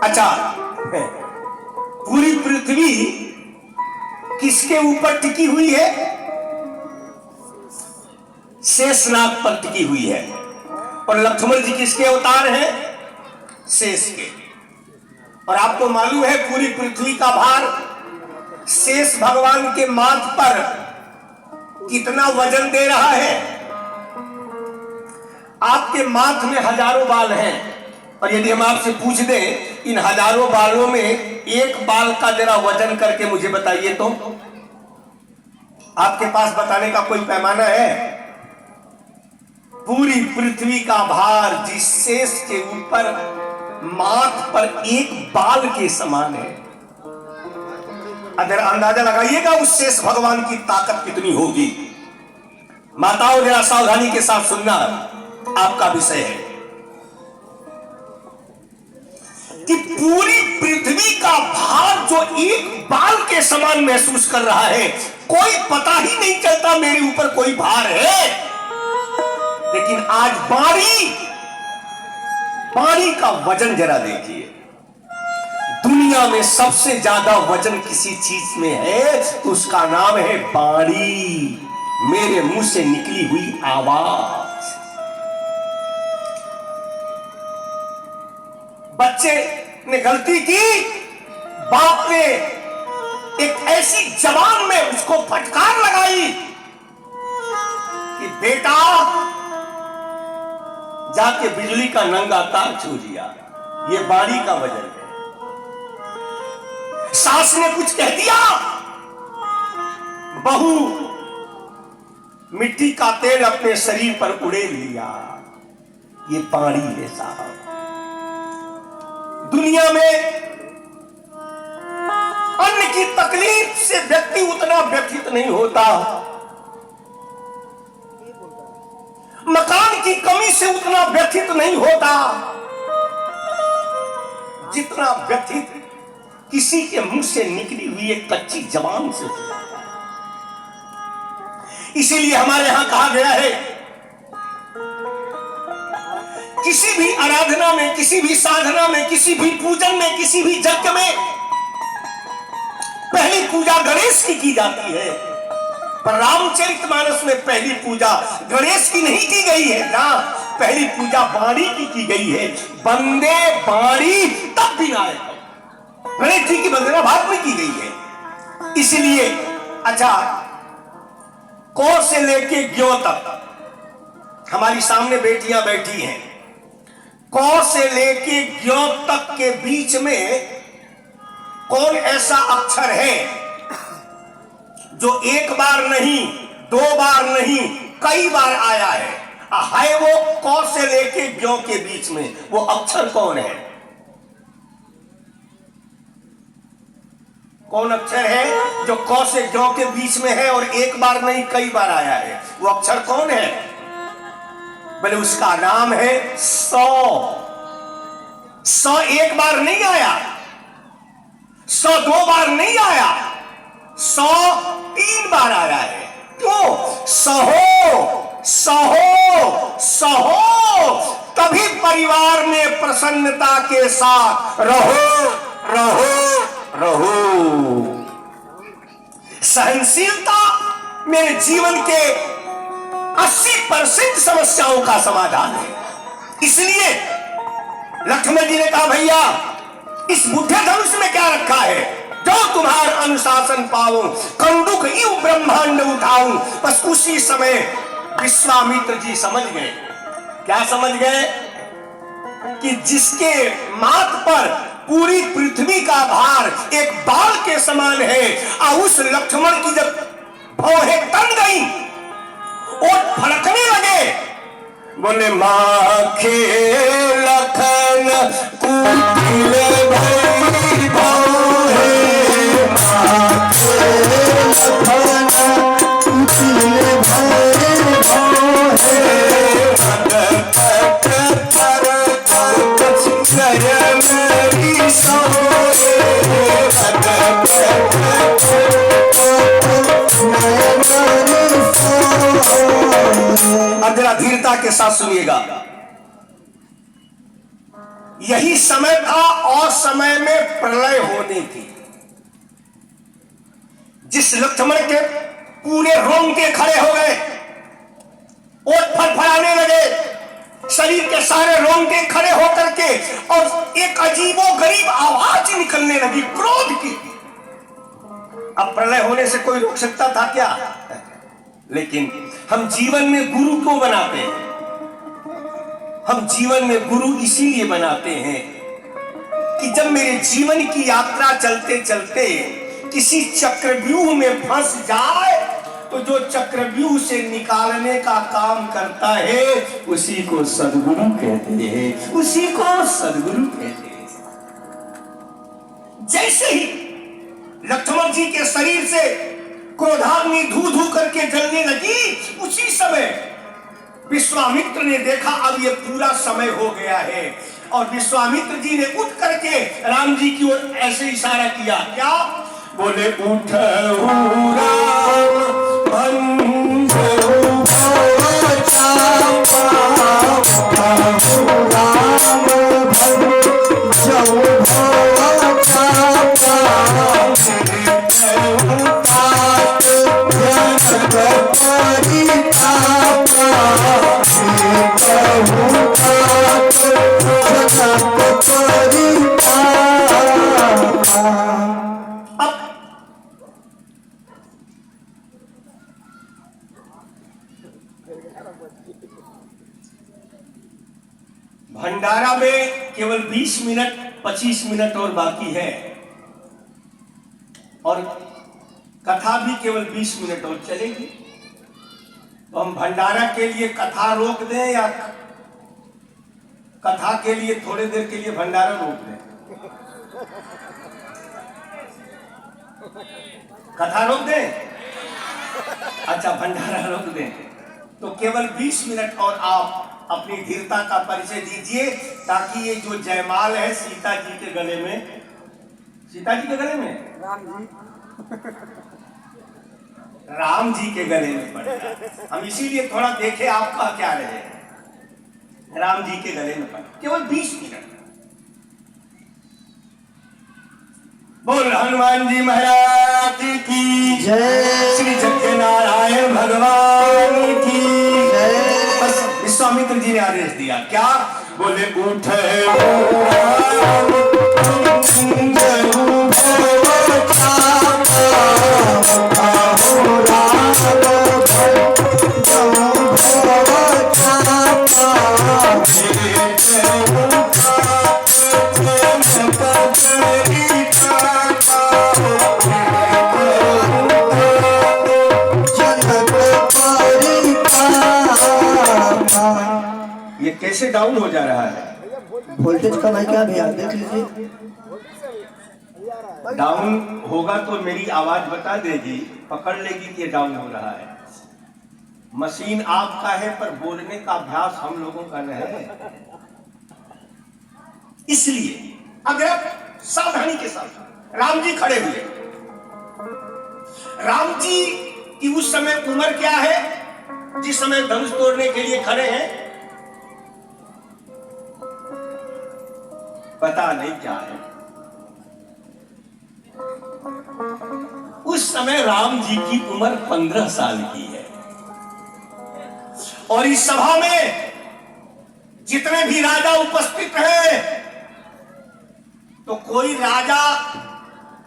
अच्छा, पूरी पृथ्वी किसके ऊपर टिकी हुई है? शेषनाग पर टिकी हुई है। और लक्ष्मण जी किसके अवतार हैं? शेष के। और आपको मालूम है पूरी पृथ्वी का भार शेष भगवान के माथ पर कितना वजन दे रहा है? आपके माथ में हजारों बाल हैं, और यदि हम आपसे पूछ दें इन हजारों बालों में एक बाल का जरा वजन करके मुझे बताइए, तो आपके पास बताने का कोई पैमाना है? पूरी पृथ्वी का भार जिस शेष के ऊपर माथ पर एक बाल के समान है, अगर अंदाजा लगाइएगा उस शेष भगवान की ताकत कितनी होगी। माताओं जरा सावधानी के साथ सुनना, आपका विषय है कि पूरी पृथ्वी का भार जो एक बाल के समान महसूस कर रहा है, कोई पता ही नहीं चलता मेरे ऊपर कोई भार है। लेकिन आज पानी का वजन जरा देखिए। दुनिया में सबसे ज्यादा वजन किसी चीज में है तो उसका नाम है पानी। मेरे मुंह से निकली हुई आवाज। बच्चे ने गलती की, बाप ने एक ऐसी जबान में उसको फटकार लगाई कि बेटा जाके बिजली का नंगा तार छू दिया, ये बाड़ी का वजन है। सास ने कुछ कह दिया, बहू मिट्टी का तेल अपने शरीर पर उड़ेल लिया, ये बाड़ी है साहब। दुनिया में अन्न की तकलीफ से व्यक्ति उतना व्यथित नहीं होता, मकान की कमी से उतना व्यथित नहीं होता जितना व्यथित किसी के मुंह से निकली हुई एक कच्ची जबान से होता है। इसीलिए हमारे यहां कहा गया है, किसी भी आराधना में, किसी भी साधना में, किसी भी पूजन में, किसी भी यज्ञ में पहली पूजा गणेश की जाती है, पर रामचरितमानस में पहली पूजा गणेश की नहीं की गई है ना, पहली पूजा बाणी की गई है। बंदे बाणी तब विनायक, गणेश जी की वंदना भारत में की गई है। इसलिए अच्छा, कौ से लेके ज्ञो तक हमारी सामने बेटियां बैठी हैं। कौ से लेके ज्ञो तक के बीच में कौन ऐसा अक्षर है जो एक बार नहीं, दो बार नहीं, कई बार आया है? वो कौ से लेके ज्ञो के बीच में वो अक्षर कौन है? कौन अक्षर है जो कौ से ज्ञो के बीच में है और एक बार नहीं कई बार आया है? वो अक्षर कौन है? बोले उसका नाम है सौ। सौ एक बार नहीं आया, सौ दो बार नहीं आया, 103 बार आया है। क्यों? सहो सहो सहो, तभी परिवार में प्रसन्नता के साथ रहो रहो रहो। सहनशीलता मेरे जीवन के 80% समस्याओं का समाधान है। इसलिए लक्ष्मण जी ने कहा, भैया इस बुढ़े धनुष में क्या रखा है? जो तुम्हारा अनुशासन पाऊं, कंदुक यूं ब्रह्मांड उठाऊं। बस उसी समय विश्वामित्र जी समझ गए। क्या समझ गए? कि जिसके माथ पर पूरी पृथ्वी का भार एक बाल के समान है, और उस लक्ष्मण की जब भौहें तन गई, ओठ फड़कने लगे, बोले माखे लखन कुटिल भई भौहे, माखे लखन कुटिल भई भौहे, भगत कर कर मेरी सोए, भगत अब जरा धीरता के साथ सुनिएगा। यही समय था और समय में प्रलय होनी थी। जिस लक्ष्मण के पूरे रोंगटे खड़े हो गए, ओठ फड़फड़ाने लगे, शरीर के सारे रोंगटे खड़े होकर के, और एक अजीबो गरीब आवाज निकलने लगी क्रोध की। अब प्रलय होने से कोई रोक सकता था क्या? लेकिन हम जीवन में गुरु क्यों बनाते हैं? हम जीवन में गुरु इसीलिए बनाते हैं कि जब मेरे जीवन की यात्रा चलते चलते किसी चक्रव्यूह में फंस जाए, तो जो चक्रव्यूह से निकालने का काम करता है उसी को सद्गुरु कहते हैं, उसी को सद्गुरु कहते हैं। जैसे ही लक्ष्मण जी के शरीर से क्रोधाग्नि धू धू करके जलने लगी, उसी समय विश्वामित्र ने देखा अब ये पूरा समय हो गया है, और विश्वामित्र जी ने उठ करके राम जी की ओर ऐसे इशारा किया। क्या बोले? उठो राम भंजो चापा, राम भंजो भंडारा में केवल 20 मिनट 25 मिनट और बाकी है, और कथा भी केवल 20 मिनट और चलेगी। तो हम भंडारा के लिए कथा रोक दें या कथा के लिए थोड़ी देर के लिए भंडारा रोक दें? कथा रोक दें? अच्छा, भंडारा रोक दें। तो केवल 20 मिनट और आप अपनी धीरता का परिचय दीजिए, ताकि ये जो जयमाल है सीता जी के गले में, सीता जी के गले में, राम जी के गले में पड़ जाए। हम इसीलिए थोड़ा देखें आपका क्या रहे। राम जी के गले में पड़, केवल 20 मिनट। बोल हनुमान जी महाराज की जय, श्री सत्यनारायण भगवान की जय। बस विश्वामित्र जी ने आदेश दिया, क्या बोले? उठे ये कैसे डाउन हो जा रहा है? वोल्टेज कम है क्या भैया? देख लीजिए। डाउन होगा तो मेरी आवाज बता देगी, पकड़ लेगी कि डाउन हो रहा है। मशीन आपका है पर बोलने का अभ्यास हम लोगों का नहीं है। इसलिए अगर आप सावधानी के साथ, राम जी खड़े हुए, राम जी की उस समय उम्र क्या है जिस समय धनुष तोड़ने के लिए खड़े हैं? पता नहीं क्या है। उस समय राम जी की उम्र 15 साल की है, और इस सभा में जितने भी राजा उपस्थित हैं, तो कोई राजा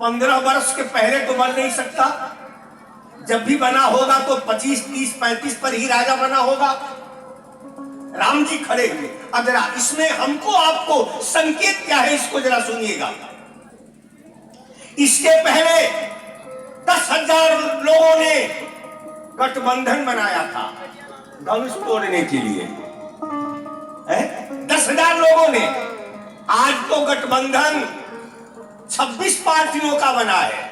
15 वर्ष के पहले तो बन नहीं सकता। जब भी बना होगा तो 25, 30, 35 पर ही राजा बना होगा। राम जी खड़े हुए। अब जरा इसमें हमको आपको संकेत क्या है, इसको जरा सुनिएगा। इसके पहले 10,000 लोगों ने गठबंधन बनाया था धनुष तोड़ने के लिए, 10,000 लोगों ने। आज तो गठबंधन 26 पार्टियों का बना है,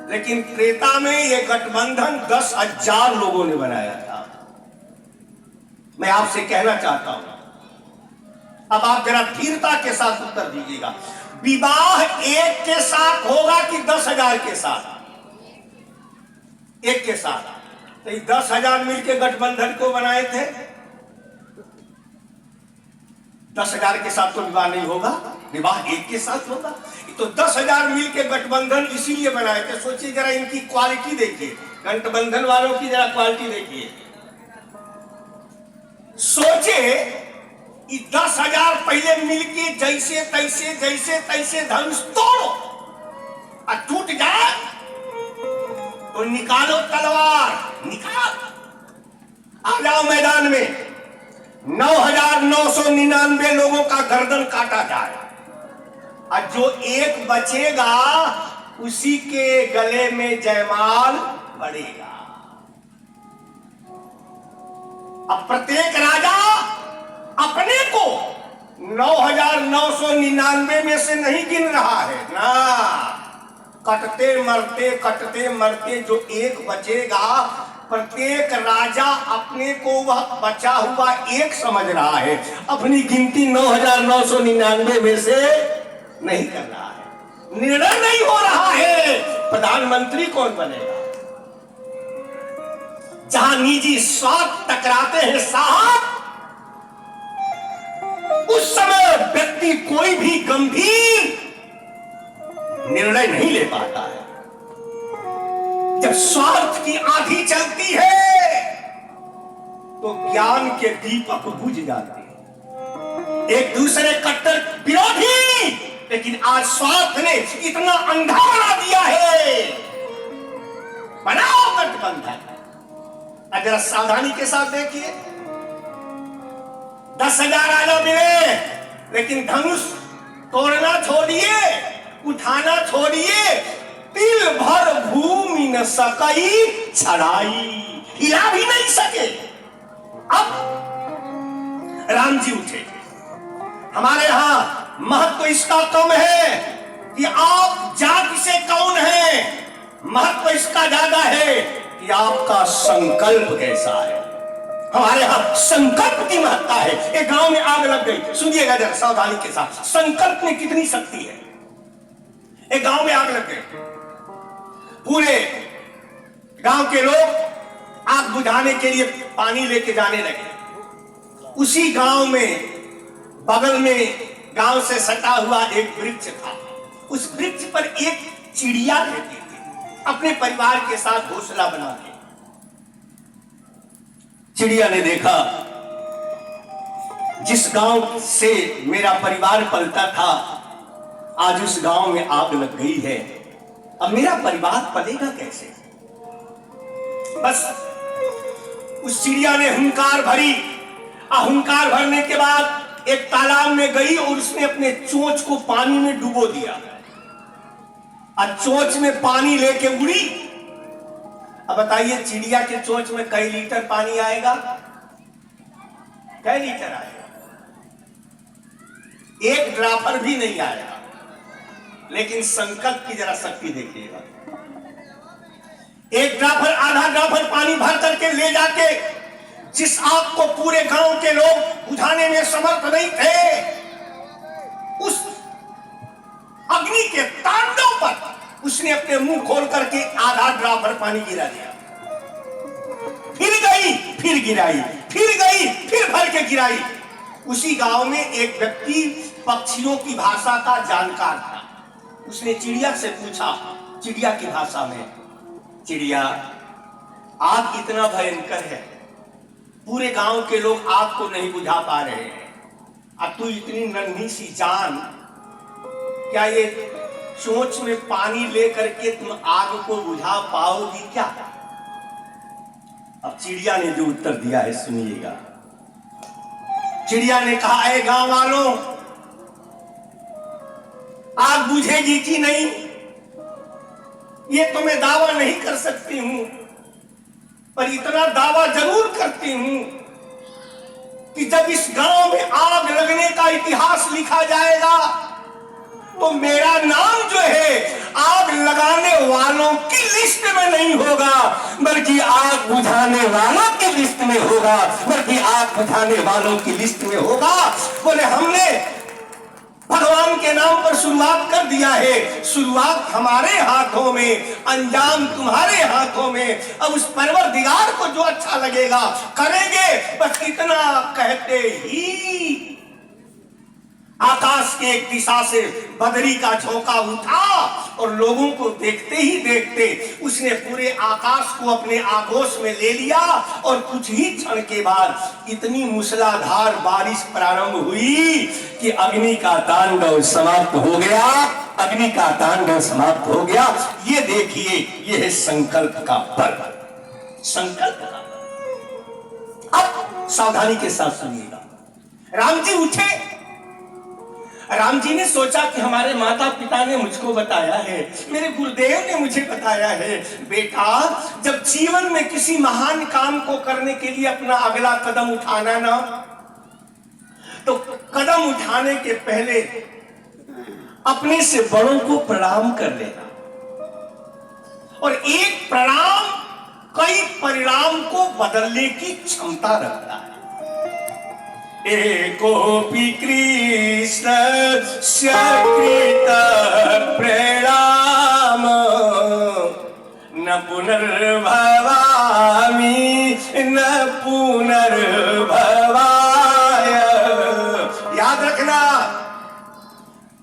लेकिन त्रेता में यह गठबंधन 10,000 लोगों ने बनाया था। मैं आपसे कहना चाहता हूं, अब आप जरा धीरता के साथ उत्तर दीजिएगा, विवाह एक के साथ होगा कि 10,000 के साथ? एक के साथ। तो 10,000 मिलकर गठबंधन को बनाए थे। 10,000 के साथ तो विवाह नहीं होगा, विवाह एक के साथ होगा। तो 10,000 मिल के गठबंधन इसीलिए बनाए थे। सोचिए जरा इनकी क्वालिटी देखिए, गठबंधन वालों की जरा क्वालिटी देखिए। सोचे 10,000 पहले मिलके जैसे तैसे धनुष तोड़ो और टूट जाए तो निकालो तलवार, निकाल, आ जाओ मैदान में। 9,999 लोगों का गर्दन काटा जाए और जो एक बचेगा उसी के गले में जयमाल पड़ेगा। अब प्रत्येक राजा अपने को 9,999 में से नहीं गिन रहा है ना, कटते मरते जो एक बचेगा, प्रत्येक राजा अपने को वह बचा हुआ एक समझ रहा है। अपनी गिनती 9,999 में से नहीं कर रहा है। निर्णय नहीं हो रहा है प्रधानमंत्री कौन बनेगा। जहां निजी स्वार्थ टकराते हैं साहब, उस समय व्यक्ति कोई भी गंभीर निर्णय नहीं ले पाता है। जब स्वार्थ की आंधी चलती है तो ज्ञान के दीपक बुझ जाते हैं। एक दूसरे कट्टर विरोधी, लेकिन आज स्वार्थ ने इतना अंधा बना दिया है। बनाओ गठबंधन, जरा सावधानी के साथ देखिए। 10,000 आलो मिले, लेकिन धनुष तोड़ना छोड़िए, उठाना छोड़िए, तिल भर भूमि न सकई छड़ाई, हिला भी नहीं सके। अब राम जी उठे। हमारे यहां महत्व इसका कम है कि आप जाति से कौन है, महत्व इसका ज्यादा है कि आपका संकल्प कैसा है। हमारे यहां संकल्प की महत्ता है। एक गांव में आग लग गई, सुनिएगा जरा सावधानी के साथ, संकल्प में कितनी शक्ति है। एक गांव में आग लग गई, पूरे गांव के लोग आग बुझाने के लिए पानी लेके जाने लगे। उसी गांव में बगल में गांव से सटा हुआ एक वृक्ष था। उस वृक्ष पर एक चिड़िया रहती थी, अपने परिवार के साथ घोंसला बना के। चिड़िया ने देखा, जिस गांव से मेरा परिवार पलता था, आज उस गांव में आग लग गई है, अब मेरा परिवार पलेगा कैसे। बस उस चिड़िया ने हुंकार भरी। हुंकार भरने के बाद एक तालाब में गई और उसने अपने चोंच को पानी में डुबो दिया और चोंच में पानी लेके उड़ी। अब बताइए चिड़िया के चोंच में कई लीटर पानी आएगा, कई लीटर आएगा? एक ड्रापर भी नहीं आएगा। लेकिन संकल्प की जरा शक्ति देखिएगा। एक ड्रापर, आधा ड्रापर पानी भर करके ले जाके जिस आग को पूरे गांव के लोग बुझाने में समर्थ नहीं थे, उस अग्नि के तांडव पर उसने अपने मुंह खोल करके आधा ड्रापर पानी गिरा दिया। फिर गई, फिर गिराई, फिर गई, फिर भर के गिराई। उसी गांव में एक व्यक्ति पक्षियों की भाषा का जानकार था। उसने चिड़िया से पूछा, चिड़िया की भाषा में, चिड़िया आग इतना भयंकर है, पूरे गांव के लोग आग को नहीं बुझा पा रहे हैं, अब तू इतनी नन्ही सी जान, क्या ये चोंच में पानी लेकर के तुम आग को बुझा पाओगी क्या? अब चिड़िया ने जो उत्तर दिया है सुनिएगा। चिड़िया ने कहा, ऐ गांव वालों, आग बुझेगी कि नहीं ये तो मैं दावा नहीं कर सकती हूं, पर इतना दावा जरूर करती हूं कि जब इस गांव में आग लगने का इतिहास लिखा जाएगा तो मेरा नाम जो है आग लगाने वालों की लिस्ट में नहीं होगा, बल्कि आग बुझाने वालों की लिस्ट में होगा, बल्कि आग बुझाने वालों की लिस्ट में होगा। बोले हमने भगवान के नाम पर शुरुआत कर दिया है, शुरुआत हमारे हाथों में, अंजाम तुम्हारे हाथों में। अब उस परवरदिगार को जो अच्छा लगेगा करेंगे। बस इतना कहते ही आकाश के एक दिशा से बदरी का झोंका उठा और लोगों को देखते ही देखते उसने पूरे आकाश को अपने आगोश में ले लिया और कुछ ही क्षण के बाद इतनी मूसलाधार बारिश प्रारंभ हुई कि अग्नि का तांडव समाप्त हो गया। अग्नि का तांडव समाप्त हो गया। ये देखिए, ये है संकल्प का पर्व, संकल्प का पर्व। अब सावधानी के साथ सुनिएगा। राम जी उठे। राम जी ने सोचा कि हमारे माता पिता ने मुझको बताया है, मेरे गुरुदेव ने मुझे बताया है, बेटा जब जीवन में किसी महान काम को करने के लिए अपना अगला कदम उठाना ना, तो कदम उठाने के पहले अपने से बड़ों को प्रणाम कर लेना। और एक प्रणाम कई परिणाम को बदलने की क्षमता रखता है। एकोपि कृष्ण कृत प्रणाम न पुनर्भवामि न पुनर्भवाय। याद रखना,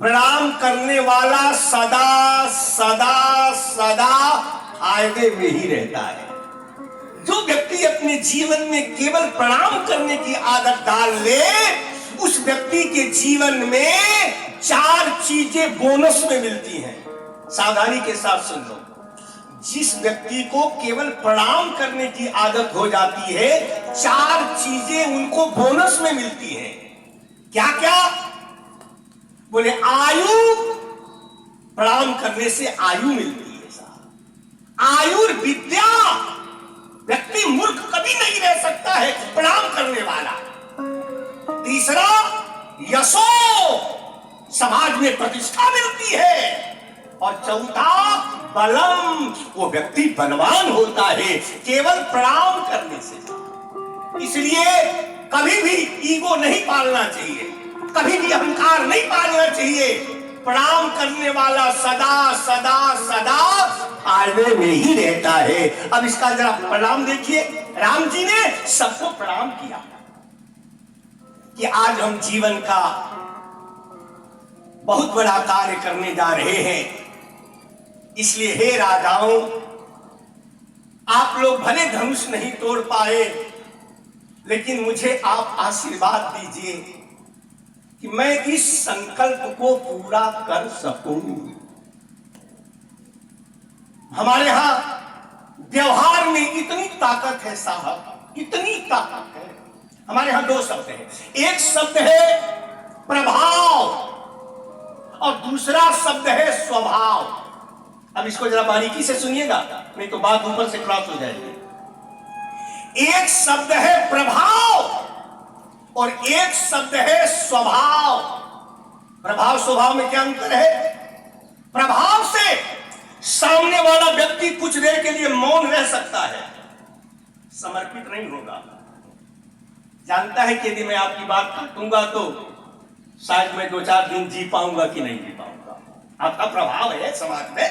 प्रणाम करने वाला सदा सदा सदा फायदे में ही रहता है। जो व्यक्ति अपने जीवन में केवल प्रणाम करने की आदत डाल ले, उस व्यक्ति के जीवन में 4 चीजें बोनस में मिलती हैं। सावधानी के साथ सुन लो। जिस व्यक्ति को केवल प्रणाम करने की आदत हो जाती है, 4 चीजें उनको बोनस में मिलती हैं। क्या क्या? बोले आयु, प्रणाम करने से आयु मिलती है साहब। आयुर्विद्या, व्यक्ति मूर्ख कभी नहीं रह सकता है प्रणाम करने वाला। तीसरा यशो, समाज में प्रतिष्ठा मिलती है। और चौथा बलम, वो व्यक्ति बलवान होता है केवल प्रणाम करने से। इसलिए कभी भी ईगो नहीं पालना चाहिए, कभी भी अहंकार नहीं पालना चाहिए। प्रणाम करने वाला सदा सदा सदा फायदे में ही रहता है। अब इसका जरा प्रणाम देखिए। राम जी ने सबको प्रणाम किया कि आज हम जीवन का बहुत बड़ा कार्य करने जा रहे हैं। इसलिए हे राजाओं, आप लोग भले धनुष नहीं तोड़ पाए, लेकिन मुझे आप आशीर्वाद दीजिए कि मैं इस संकल्प को पूरा कर सकूं। हमारे यहां व्यवहार में इतनी ताकत है साहब, इतनी ताकत है। हमारे यहां 2 शब्द हैं। एक शब्द है प्रभाव और दूसरा शब्द है स्वभाव। अब इसको जरा बारीकी से सुनिएगा, नहीं तो बात ऊपर से क्रॉस हो जाएगी। एक शब्द है प्रभाव और एक शब्द है स्वभाव। प्रभाव स्वभाव में क्या अंतर है? प्रभाव से सामने वाला व्यक्ति कुछ देर के लिए मौन रह सकता है, समर्पित नहीं होगा। जानता है कि यदि मैं आपकी बात काटूंगा तो शायद मैं 2-4 दिन जी पाऊंगा कि नहीं जी पाऊंगा। आपका प्रभाव है समाज में,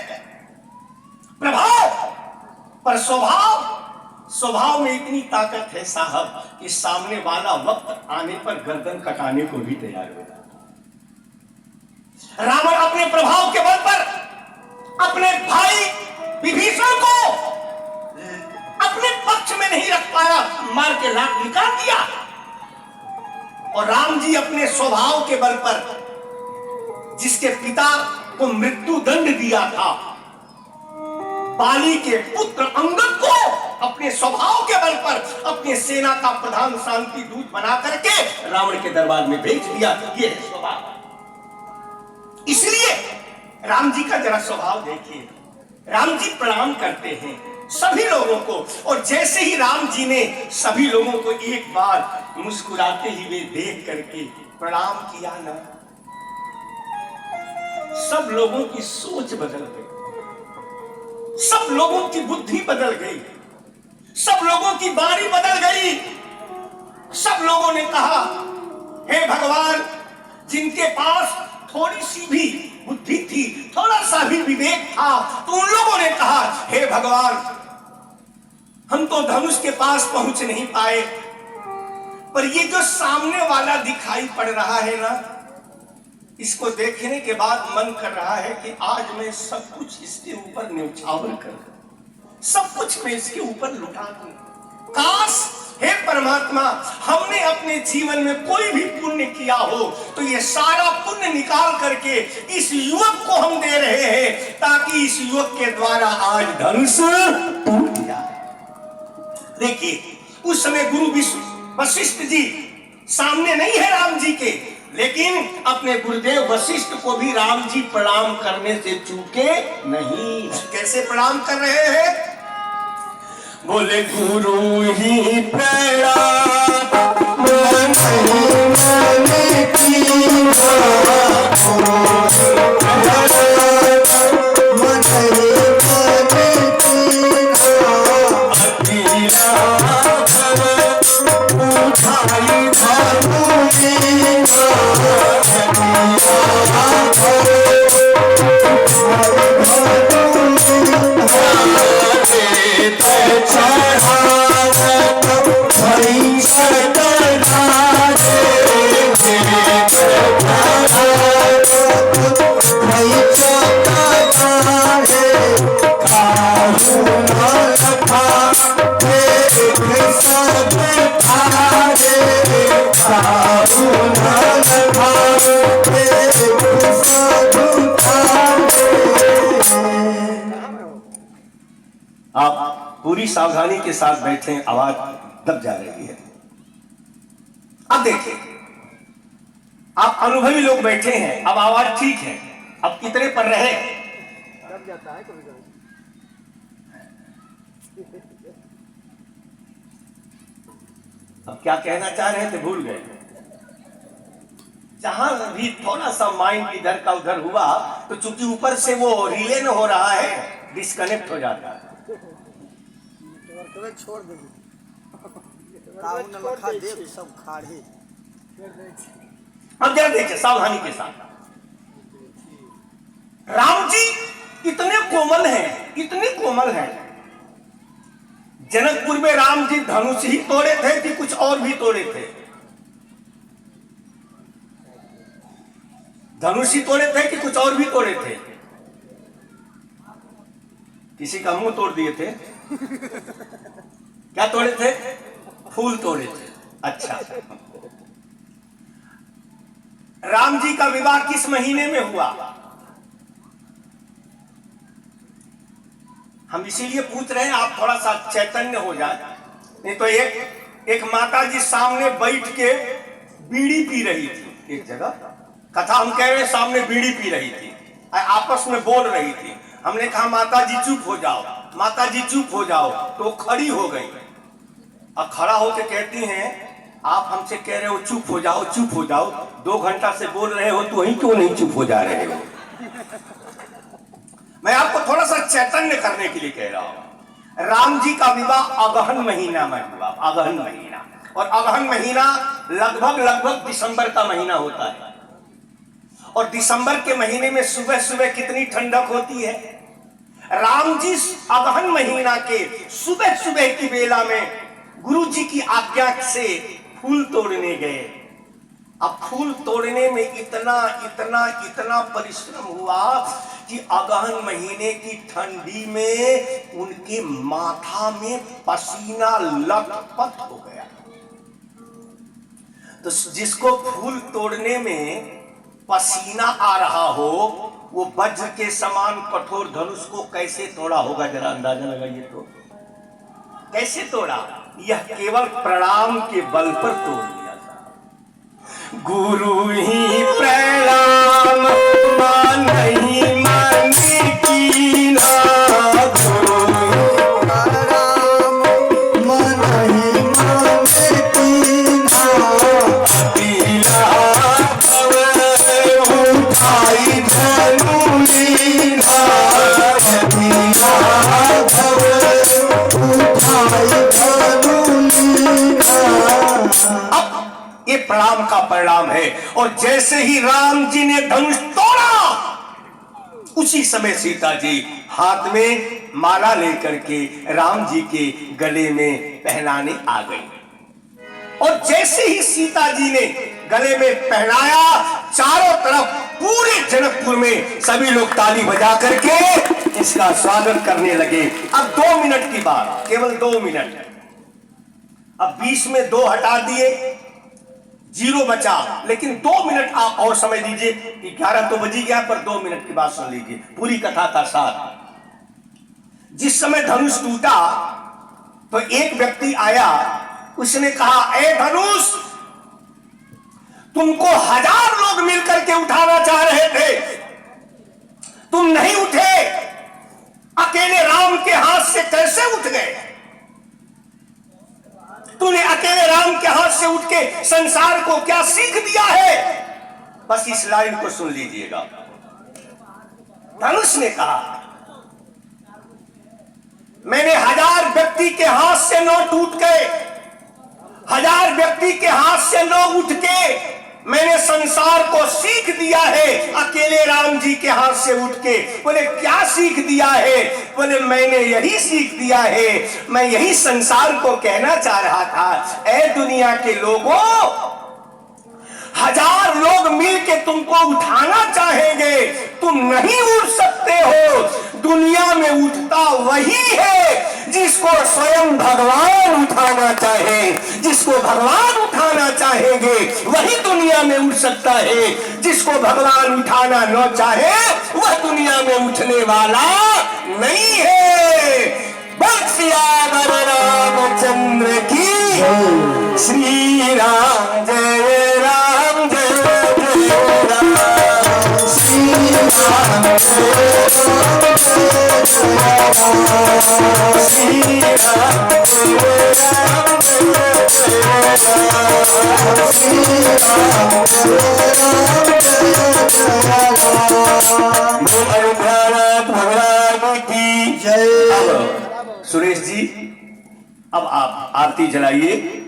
प्रभाव। पर स्वभाव में इतनी ताकत है साहब कि सामने वाला वक्त आने पर गर्दन कटाने को भी तैयार हो जाता। रावण अपने प्रभाव के बल पर अपने भाई विभीषण को अपने पक्ष में नहीं रख पाया, मार के लात निकाल दिया। और राम जी अपने स्वभाव के बल पर, जिसके पिता को मृत्यु दंड दिया था, बाली के पुत्र अंगद को अपने स्वभाव के बल पर अपने सेना का प्रधान शांति दूत बना करके रावण के दरबार में भेज दिया। ये है स्वभाव। इसलिए राम जी का जरा स्वभाव देखिए। राम जी प्रणाम करते हैं सभी लोगों को, और जैसे ही राम जी ने सभी लोगों को एक बार मुस्कुराते हुए देख करके प्रणाम किया ना, सब लोगों की सोच बदल गई, सब लोगों की बुद्धि बदल गई, सब लोगों की वाणी बदल गई। सब लोगों ने कहा, हे भगवान, जिनके पास थोड़ी सी भी बुद्धि थी, थोड़ा सा भी विवेक था, तो उन लोगों ने कहा, हे भगवान, हम तो धनुष के पास पहुंच नहीं पाए, पर ये जो सामने वाला दिखाई पड़ रहा है ना, इसको देखने के बाद मन कर रहा है कि आज मैं सब कुछ इसके ऊपर न्यौछावर कर दूं, सब कुछ मैं इसके ऊपर लुटा दूं। काश हे परमात्मा, हमने अपने जीवन में कोई भी पुण्य किया हो तो ये सारा पुण्य निकाल करके इस युवक को हम दे रहे हैं, ताकि इस युवक के द्वारा आज धनुष टूट जाए। देखिए, उस समय गुरु वशिष्ठ जी सामने नहीं है राम जी के, लेकिन अपने गुरुदेव वशिष्ठ को भी राम जी प्रणाम करने से चूके नहीं। कैसे प्रणाम कर रहे हैं? बोले गुरु ही प्रणाम मन की आप पूरी सावधानी के साथ बैठे, आवाज दब जा रही है। अब देखिए, आप अनुभवी लोग बैठे हैं, अब आवाज ठीक है, अब कितने पर रहे? दब जाता है कभी कभी। अब क्या कहना चाह रहे थे भूल गए। जहां भी थोड़ा सा माइंड इधर का उधर हुआ तो चूंकि ऊपर से वो रिले न हो रहा है, डिस्कनेक्ट हो जाता है। छोड़ दे सब खाड़े। अब जरा देखिए सावधानी के साथ, राम जी इतने कोमल हैं, इतने कोमल हैं। जनकपुर में राम जी धनुष ही तोड़े थे कि कुछ और भी तोड़े थे? धनुष ही तोड़े थे कि कुछ और भी तोड़े थे? किसी का मुंह तोड़ दिए थे? क्या तोड़े थे? फूल तोड़े थे। अच्छा, राम जी का विवाह किस महीने में हुआ? हम इसीलिए पूछ रहे हैं, आप थोड़ा सा चैतन्य हो जाए। नहीं तो एक माता जी सामने बैठ के बीड़ी पी रही थी, एक जगह कथा हम कह रहे हैं, सामने बीड़ी पी रही थी, आपस में बोल रही थी। हमने कहा माता जी चुप हो जाओ, माता जी चुप हो जाओ, तो खड़ी हो गई। अब खड़ा होकर कहती हैं, आप हमसे कह रहे हो चुप हो जाओ, चुप हो जाओ, 2 घंटा से बोल रहे हो, तो वहीं क्यों नहीं चुप हो जा रहे हो? मैं आपको थोड़ा सा चैतन्य करने के लिए कह रहा हूं। राम जी का विवाह अगहन महीना में हुआ, अगहन महीना, और अगहन महीना लगभग दिसंबर का महीना होता है। और दिसंबर के महीने में सुबह सुबह कितनी ठंडक होती है। राम जी अगहन महीना के सुबह सुबह की बेला में गुरु जी की आज्ञा से फूल तोड़ने गए। अब फूल तोड़ने में इतना परिश्रम हुआ कि अगहन महीने की ठंडी में उनके माथा में पसीना लटपट हो गया। तो जिसको फूल तोड़ने में पसीना आ रहा हो, वो वज्र के समान कठोर धनुष को कैसे तोड़ा होगा? जरा अंदाजा लगाइए तो। कैसे तोड़ा? यह केवल प्रणाम के बल पर तोड़ दिया था। गुरु ही प्रणाम मानहि मन कीना, गुरु प्रणाम मनहि मन कीना, पीला उठाई धनु लीना, पीला ये प्रणाम का परिणाम है। और जैसे ही राम जी ने धनुष तोड़ा, उसी समय सीता जी हाथ में माला लेकर के राम जी के गले में पहनाने आ गई। और जैसे ही सीता जी ने गले में पहनाया, चारों तरफ पूरे जनकपुर में सभी लोग ताली बजा करके इसका स्वागत करने लगे। अब 2 मिनट की बात, केवल 2 मिनट। अब 20 में 2 हटा दिए, 0 बचा, लेकिन 2 मिनट आप और समझ लीजिए। 11 तो बजी गया, पर 2 मिनट की बात सुन लीजिए, पूरी कथा का सार। जिस समय धनुष टूटा तो एक व्यक्ति आया, उसने कहा, ए धनुष, तुमको 1000 लोग मिलकर के उठाना चाह रहे थे, तुम नहीं उठे, अकेले राम के हाथ से कैसे उठ गए? तूने अकेले राम के हाथ से उठ के संसार को क्या सीख दिया है? बस इस लाइन को सुन लीजिएगा। धनुष ने कहा, मैंने 1000 व्यक्ति के हाथ से न टूट गए, 1000 व्यक्ति के हाथ से न उठ के मैंने संसार को सीख दिया है, अकेले राम जी के हाथ से उठ के। बोले क्या सीख दिया है? बोले मैंने यही सीख दिया है, मैं यही संसार को कहना चाह रहा था, ऐ दुनिया के लोगों, 1000 लोग मिलके तुमको उठाना चाहेंगे, तुम नहीं उठ सकते हो। दुनिया में उठता वही है जिसको स्वयं भगवान उठाना चाहे। जिसको भगवान उठाना चाहेंगे वही दुनिया में उठ सकता है। जिसको भगवान उठाना न चाहे वह दुनिया में उठने वाला नहीं है। बख्शियावर रामचंद्र की, श्री राम जय राम जय जय राम, श्री राम जय राम श्री राम जय राम जय श्री राम भगवान की जय। सुरेश जी, अब आप आरती जलाइए।